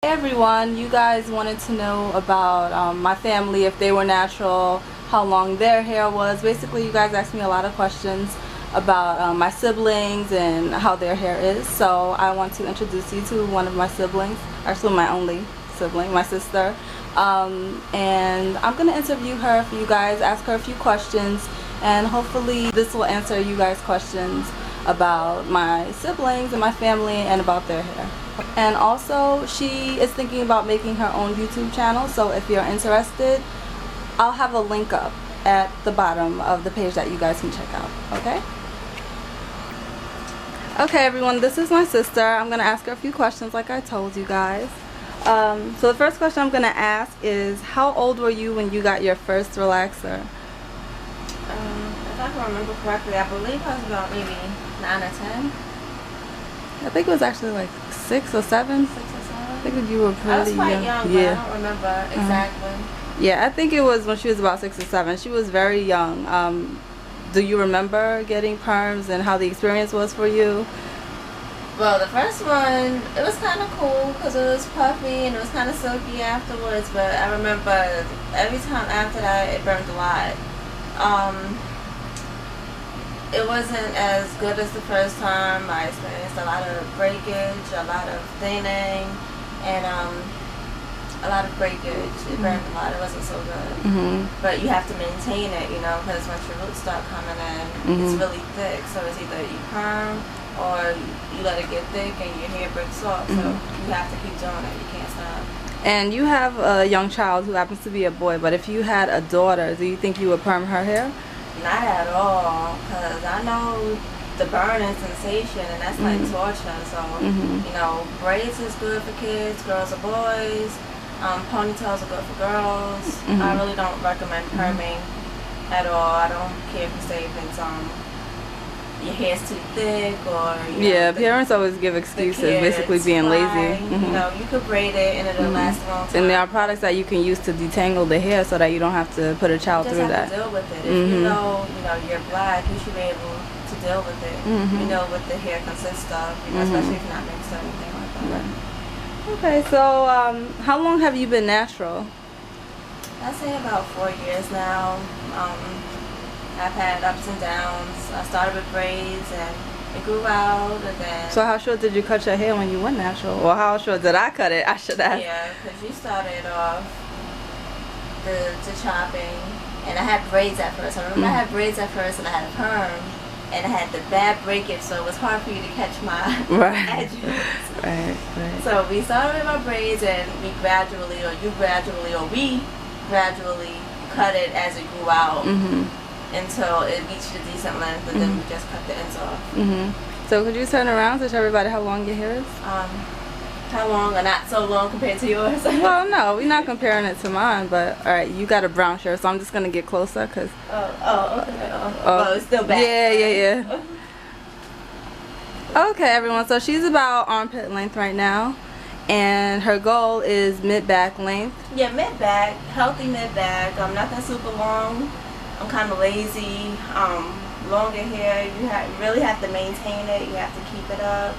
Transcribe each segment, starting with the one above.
Hey everyone, you guys wanted to know about my family, if they were natural, how long their hair was. Basically, you guys asked me a lot of questions about my siblings and how their hair is. So I want to introduce you to one of my siblings, actually my only sibling, my sister. And I'm going to interview her for you guys, ask her a few questions, and hopefully this will answer you guys' questions about my siblings and my family and about their hair. And also, she is thinking about making her own YouTube channel, so if you're interested, I'll have a link up at the bottom of the page that you guys can check out. Okay everyone, this is my sister. I'm going to ask her a few questions like I told you guys. So the first question I'm going to ask is, how old were you when you got your first relaxer? If I can remember correctly, I believe I was about maybe 9 or 10. I think it was actually like 6 or 7. 6 or 7. I think you were pretty I was quite young, but yeah. I don't remember exactly. Yeah, I think it was when she was about 6 or 7. She was very young. Do you remember getting perms and how the experience was for you? Well, the first one, it was kind of cool because it was puffy and it was kind of silky afterwards, but I remember every time after that it burned a lot. It wasn't as good as the first time. I experienced a lot of breakage, a lot of thinning, and a lot of breakage. It burned a lot. It wasn't so good. But you have to maintain it, you know, because once your roots start coming in, it's really thick. So it's either you perm or you let it get thick and your hair breaks off. So you have to keep doing it. You can't stop. And you have a young child who happens to be a boy, but if you had a daughter, do you think you would perm her hair? Not at all, because I know the burning sensation, and that's like torture. So, you know, braids is good for kids, girls or boys. Ponytails are good for girls. I really don't recommend perming at all. I don't care if you say if it's your hair's too thick or parents always give excuses, basically being lazy. You know, you could braid it and it'll last a long time. And there are products that you can use to detangle the hair so that you don't have to put a child through that. You just have to deal with it. If you know you're black, you should be able to deal with it. You know what the hair consists of, you know, especially if you're not mixed or anything like that. Okay, so how long have you been natural? I'd say about 4 years now. I've had ups and downs. I started with braids and it grew out, and then... So how short did you cut your hair when you went natural? Or how short did I cut it? I should ask. Yeah, because you started off the chopping, and I had braids at first. I remember I had braids at first and I had a perm, and I had the bad breakage, so it was hard for you to catch my edges. Right. So we started with our braids, and we gradually cut it as it grew out. Until it reached a decent length, and then we just cut the ends off. So could you turn around to show everybody how long your hair is? How long or not so long compared to yours? Well, no, we're not comparing it to mine, but alright, you got a brown shirt, so I'm just going to get closer, because... Okay. It's still back. Yeah. Okay, everyone, so she's about armpit length right now, and her goal is mid-back length. Yeah, mid-back, healthy mid-back, nothing super long. I'm kind of lazy. Longer hair, you really have to maintain it. You have to keep it up.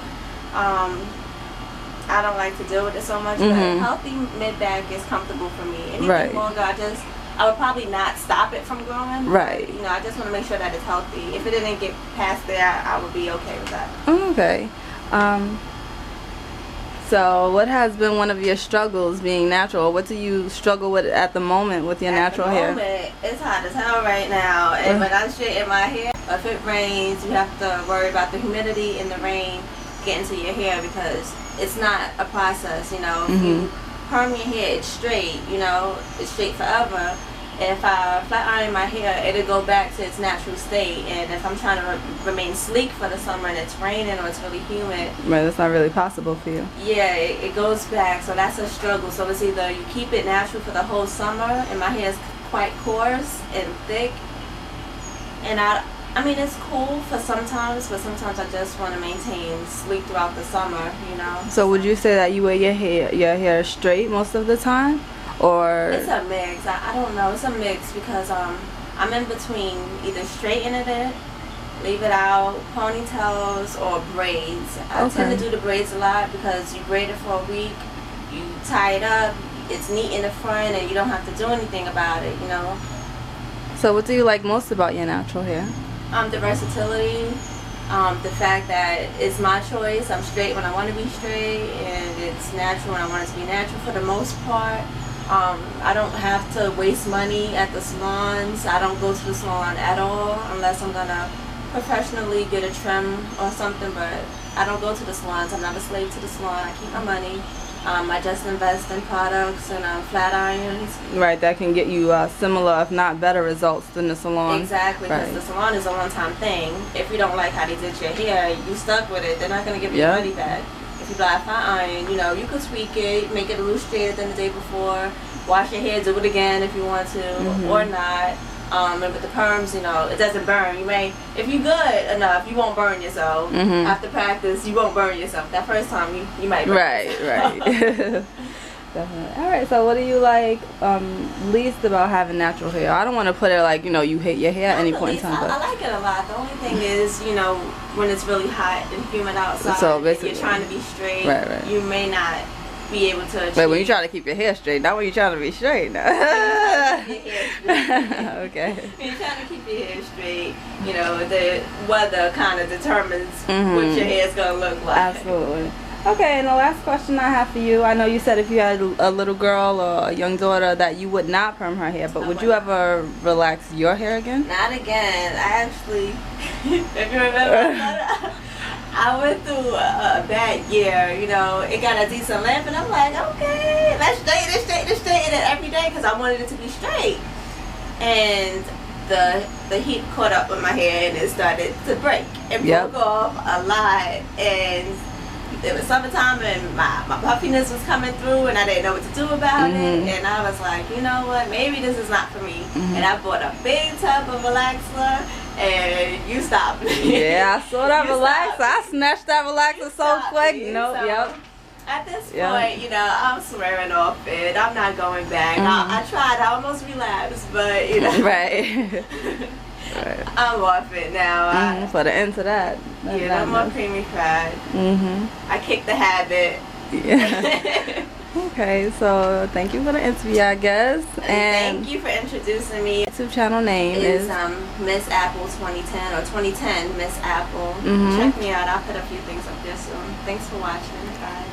I don't like to deal with it so much, but healthy mid-back is comfortable for me. Anything longer, I would probably not stop it from growing. Right. You know, I just want to make sure that it's healthy. If it didn't get past there, I would be okay with that. Okay. So what has been one of your struggles being natural? What do you struggle with at the moment with your natural hair? At the moment, it's hot as hell right now. And when I straighten my hair, if it rains, you have to worry about the humidity in the rain getting to your hair, because it's not a process, you know. If you perm your hair, it's straight, you know, it's straight forever. And if I flat iron my hair, it'll go back to its natural state. And if I'm trying to remain sleek for the summer and it's raining or it's really humid, right, that's not really possible for you. Yeah, it goes back. So that's a struggle. So it's either you keep it natural for the whole summer, and my hair is quite coarse and thick. And I mean, it's cool for sometimes, but sometimes I just want to maintain sleek throughout the summer, you know. So would you say that you wear your hair straight most of the time? Or it's a mix. I don't know. It's a mix because I'm in between either straightening it, leave it out, ponytails, or braids. I tend to do the braids a lot because you braid it for a week, you tie it up. It's neat in the front, and you don't have to do anything about it. You know. So what do you like most about your natural hair? The versatility, the fact that it's my choice. I'm straight when I want to be straight, and it's natural when I want it to be natural for the most part. I don't have to waste money at the salons. I don't go to the salon at all unless I'm gonna professionally get a trim or something, but I don't go to the salons. I'm not a slave to the salon. I keep my money. I just invest in products and flat irons. Right, that can get you similar, if not better, results than the salon. Exactly, because right. the salon is a one-time thing. If you don't like how they did your hair, you stuck with it. They're not going to give you your money back. If you buy a flat iron, you know, you could tweak it, make it a little straighter than the day before, wash your hair, do it again if you want to, or not. And with the perms, you know, it doesn't burn. You may, if you're good enough, you won't burn yourself. After practice, you won't burn yourself. That first time, you might burn yourself. Right. Definitely. All right. So, what do you like least about having natural hair? I don't want to put it like, you know, you hate your hair at any point in time. But I like it a lot. The only thing is, you know, when it's really hot and humid outside, so and you're trying to be straight, right. you may not be able to achieve. Wait, when you try to keep your hair straight, not when you're trying to be straight. No. Okay. When you're trying to keep your hair straight, you know, the weather kind of determines what your hair is going to look like. Absolutely. Okay, and the last question I have for you, I know you said if you had a little girl or a young daughter that you would not perm her hair, but would you ever relax your hair again? Not again. I actually, if you remember, I went through a bad year, you know. It got a decent length, and I'm like, okay, let's straighten it every day because I wanted it to be straight. And the heat caught up with my hair, and it started to break. It broke off a lot, and it was summertime, and my puffiness was coming through, and I didn't know what to do about it. And I was like, you know what, maybe this is not for me. And I bought a big tub of relaxer, and you stopped me. Yeah, I saw that relaxer. I snatched that relaxer so quick. So, at this point, you know, I'm swearing off it. I'm not going back. I tried. I almost relapsed, but, you know. Right. I'm off it now. For the end to that. No more creamy fat. I kicked the habit. Yeah. Okay, so thank you for the interview, I guess. And thank you for introducing me. YouTube channel name is Miss Apple 2010 or 2010 Miss Apple. Check me out. I'll put a few things up there soon. Thanks for watching, guys.